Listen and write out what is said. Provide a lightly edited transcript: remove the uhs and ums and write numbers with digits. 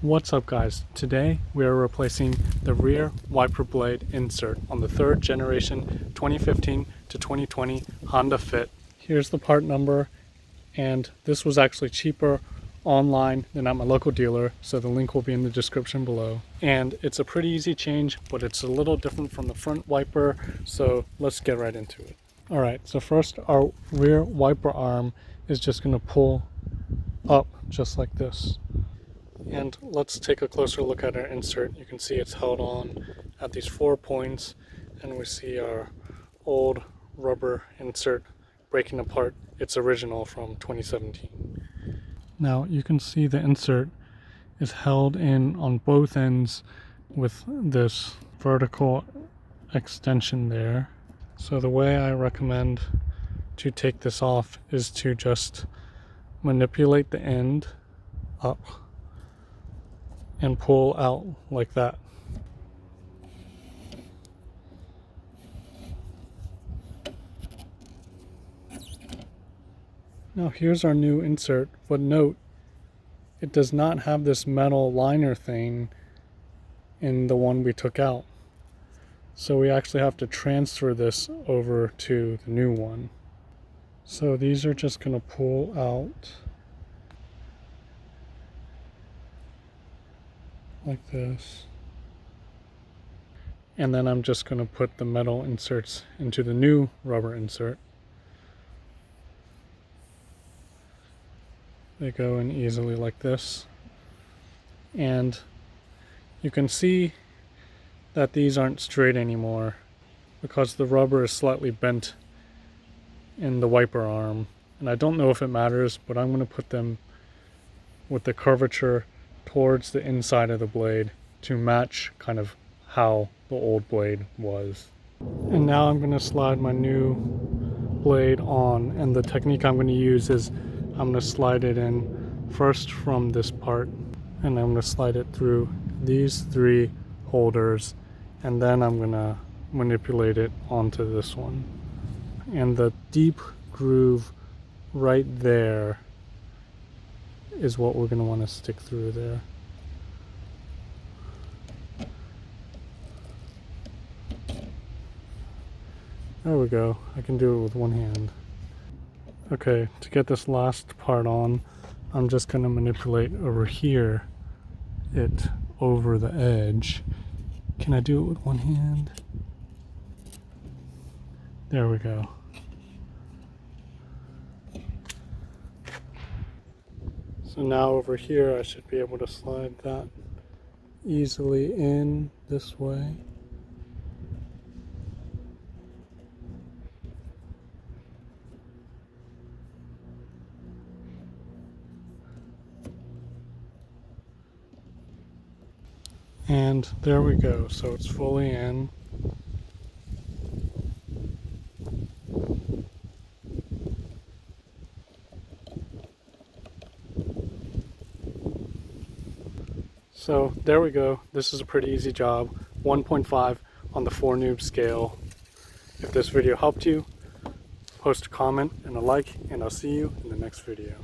What's up guys, today we are replacing the rear wiper blade insert on the third generation 2015 to 2020 Honda Fit. Here's the part number, and this was actually cheaper online than at my local dealer, so the link will be in the description below. And it's a pretty easy change, but it's a little different from the front wiper, so let's get right into it. Alright, so first our rear wiper arm is just going to pull up just like this. And let's take a closer look at our insert. You can see it's held on at these 4 points, and we see our old rubber insert breaking apart its original from 2017. Now you can see the insert is held in on both ends with this vertical extension there. So the way I recommend to take this off is to just manipulate the end up and pull out like that. Now here's our new insert, but note, it does not have this metal liner thing in the one we took out. So we actually have to transfer this over to the new one. So these are just going to pull out like this. And then I'm just going to put the metal inserts into the new rubber insert. They go in easily like this. And you can see that these aren't straight anymore because the rubber is slightly bent in the wiper arm. And I don't know if it matters, but I'm going to put them with the curvature towards the inside of the blade to match kind of how the old blade was. And now I'm going to slide my new blade on, and the technique I'm going to use is I'm going to slide it in first from this part, and I'm going to slide it through these 3 holders, and then I'm going to manipulate it onto this one. And the deep groove right there is what we're going to want to stick through there. There we go. I can do it with one hand. Okay, to get this last part on, I'm just going to manipulate over here it over the edge. Can I do it with one hand? There we go. So now over here I should be able to slide that easily in this way. And there we go, so it's fully in. So there we go. This is a pretty easy job. 1.5 on the 4 noob scale. If this video helped you, post a comment and a like, and I'll see you in the next video.